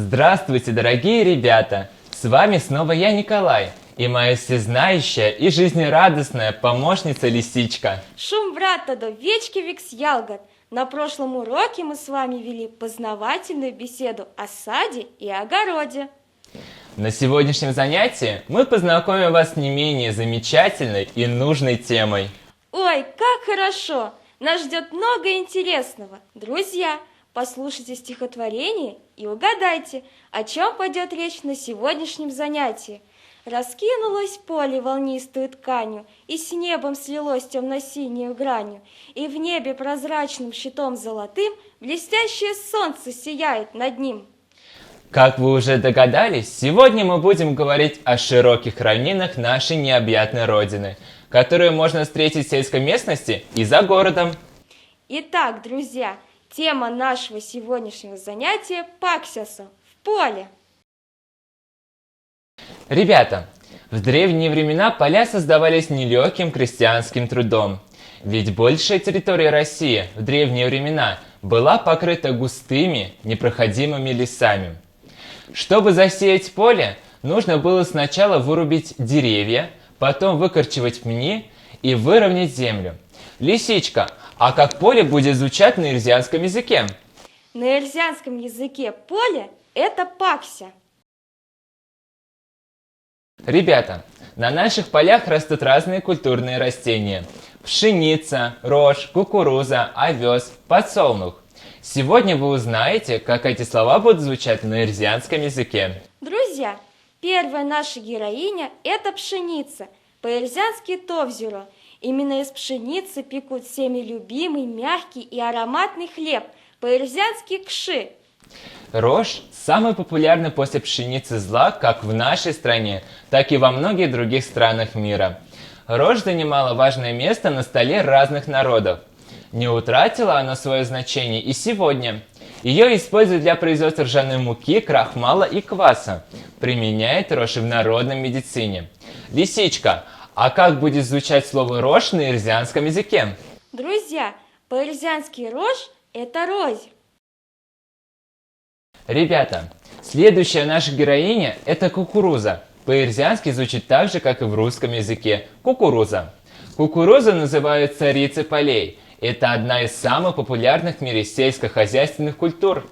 Здравствуйте, дорогие ребята! С вами снова я, Николай, и моя всезнающая и жизнерадостная помощница Лисичка. Шум брата до вечки викс ялгот. На прошлом уроке мы с вами вели познавательную беседу о саде и огороде. На сегодняшнем занятии мы познакомим вас с не менее замечательной и нужной темой. Ой, как хорошо! Нас ждет много интересного. Друзья, послушайте стихотворение и угадайте, о чем пойдет речь на сегодняшнем занятии. Раскинулось поле волнистую тканью, и с небом слилось темно-синею гранью, и в небе прозрачным щитом золотым блестящее солнце сияет над ним. Как вы уже догадались, сегодня мы будем говорить о широких равнинах нашей необъятной Родины, которые можно встретить в сельской местности и за городом. Итак, друзья, тема нашего сегодняшнего занятия – Паксиаса в поле. Ребята, в древние времена поля создавались нелегким крестьянским трудом. Ведь большая территория России в древние времена была покрыта густыми, непроходимыми лесами. Чтобы засеять поле, нужно было сначала вырубить деревья, потом выкорчевать пни и выровнять землю. Лисичка, а как поле будет звучать на эрзианском языке? На эрзианском языке поле – это пакся. Ребята, на наших полях растут разные культурные растения. Пшеница, рожь, кукуруза, овес, подсолнух. Сегодня вы узнаете, как эти слова будут звучать на эрзианском языке. Друзья, первая наша героиня – это пшеница, по-эрзиански товзюро. Именно из пшеницы пекут всеми любимый, мягкий и ароматный хлеб, по-эрзиански кши. Рожь – самый популярный после пшеницы злак как в нашей стране, так и во многих других странах мира. Рожь занимала важное место на столе разных народов. Не утратила она свое значение и сегодня. Ее используют для производства ржаной муки, крахмала и кваса. Применяет рожь и в народной медицине. Лисичка, а как будет звучать слово «рожь» на эрзианском языке? Друзья, по-эрзиански рожь – это розь. Ребята, следующая наша героиня – это кукуруза. По-эрзиански звучит так же, как и в русском языке – кукуруза. Кукуруза называют царицей полей. Это одна из самых популярных в мире сельскохозяйственных культур.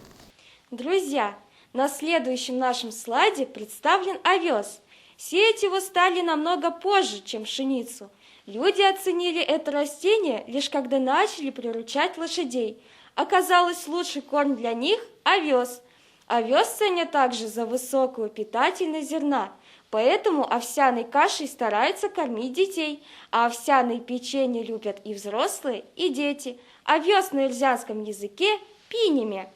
Друзья, на следующем нашем слайде представлен овес. Сеять его стали намного позже, чем пшеницу. Люди оценили это растение лишь когда начали приручать лошадей. Оказалось, лучший корм для них – овес. Овес ценят также за высокую питательность зерна. Поэтому овсяной кашей стараются кормить детей, а овсяные печенье любят и взрослые, и дети. Овес на эрзианском языке – пинями.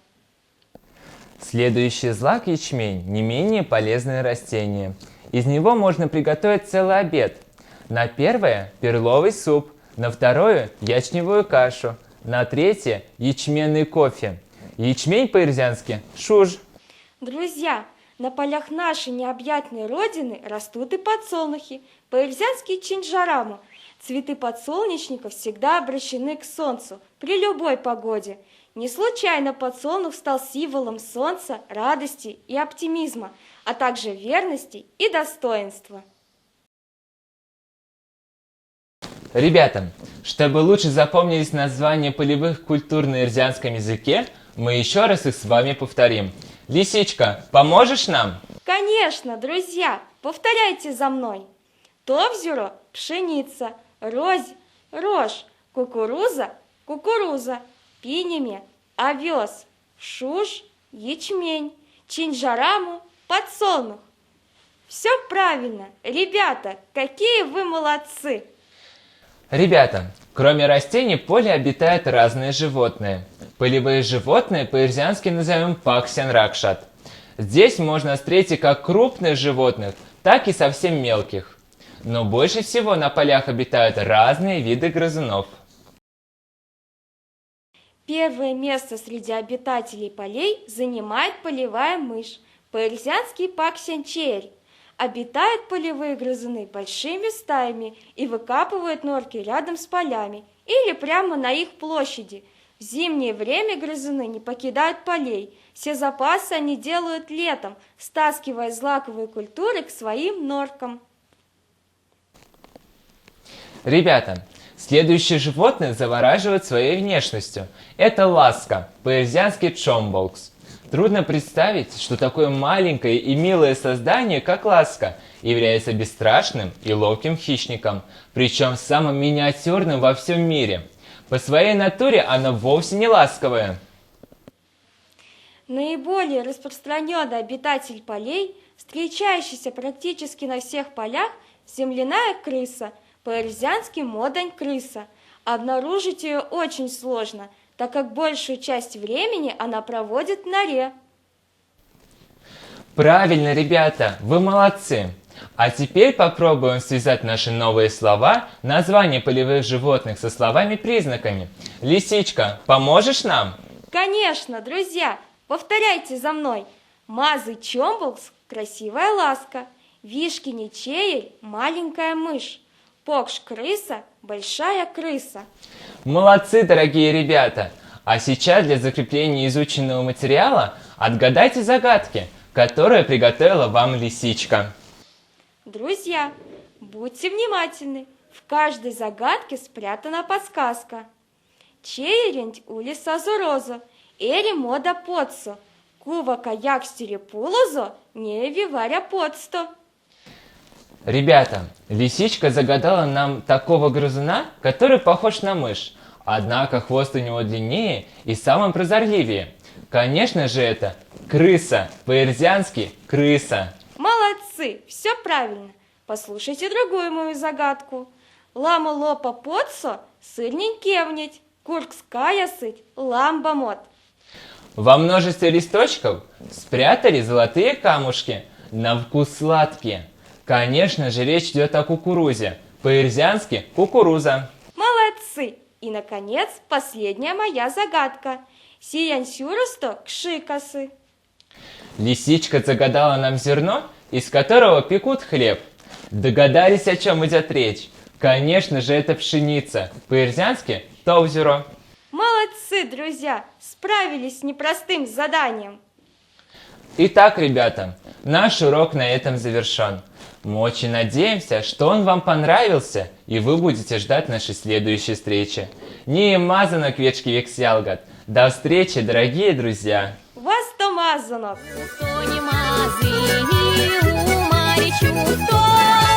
Следующий злак – ячмень, не менее полезное растение. Из него можно приготовить целый обед. На первое – перловый суп, на второе – ячневую кашу, на третье – ячменный кофе. Ячмень по-эрзиански – шуж. Друзья, на полях нашей необъятной Родины растут и подсолнухи, по-эрзиански чинджараму. Цветы подсолнечника всегда обращены к солнцу при любой погоде. Не случайно подсолнух стал символом солнца, радости и оптимизма, а также верности и достоинства. Ребята, чтобы лучше запомнились названия полевых культур на эрзианском языке, мы еще раз их с вами повторим. Лисичка, поможешь нам? Конечно, друзья, повторяйте за мной. Товзюро – пшеница, розь – рожь, кукуруза – кукуруза, пинями – овес, шуж – ячмень, чинджараму – подсолнух. Все правильно, ребята, какие вы молодцы! Ребята, кроме растений, в поле обитают разные животные. Полевые животные по-эрзиански назовем паксян-ракшат. Здесь можно встретить как крупных животных, так и совсем мелких. Но больше всего на полях обитают разные виды грызунов. Первое место среди обитателей полей занимает полевая мышь, по-эрзиански паксянчерь. Обитают полевые грызуны большими стаями и выкапывают норки рядом с полями или прямо на их площади. В зимнее время грызуны не покидают полей. Все запасы они делают летом, стаскивая злаковые культуры к своим норкам. Ребята, следующее животное завораживает своей внешностью. Это ласка, по-ирзиански чомболкс. Трудно представить, что такое маленькое и милое создание, как ласка, является бесстрашным и ловким хищником, причем самым миниатюрным во всем мире. По своей натуре она вовсе не ласковая. Наиболее распространенный обитатель полей, встречающийся практически на всех полях, земляная крыса, по-ирзиански модань-крыса. Обнаружить ее очень сложно, так как большую часть времени она проводит в норе. Правильно, ребята, вы молодцы. А теперь попробуем связать наши новые слова, названия полевых животных со словами-признаками. Лисичка, поможешь нам? Конечно, друзья, повторяйте за мной. Мазый чомболкс – красивая ласка. Вишкини чеель – маленькая мышь. Покш крыса – большая крыса. Молодцы, дорогие ребята! А сейчас для закрепления изученного материала отгадайте загадки, которые приготовила вам лисичка. Друзья, будьте внимательны. В каждой загадке спрятана подсказка. Чееренть улиса азурозо, эри мода подсо, кува каяк стерепулозо, не виваря подсто. Ребята, лисичка загадала нам такого грызуна, который похож на мышь, однако хвост у него длиннее и самым прозорливее. Конечно же это крыса, по-ирзиански крыса. Молодцы, все правильно. Послушайте другую мою загадку. Ламу лопа подсо, сырнень кевнить, куркская сыть, ламба мод. Во множестве листочков спрятали золотые камушки, на вкус сладкие. Конечно же, речь идет о кукурузе, по-ирзиански кукуруза. Молодцы! И, наконец, последняя моя загадка. Сиянь сюрусто кшикасы. Лисичка загадала нам зерно, из которого пекут хлеб. Догадались, о чем идет речь? Конечно же, это пшеница, по-ирзиански товзюро. Молодцы, друзья! Справились с непростым заданием. Итак, ребята, наш урок на этом завершен. Мы очень надеемся, что он вам понравился, и вы будете ждать нашей следующей встречи. Не мазано квечки вексялгат. До встречи, дорогие друзья! Вас то мазанок! Хто не мази, у Марічу, хто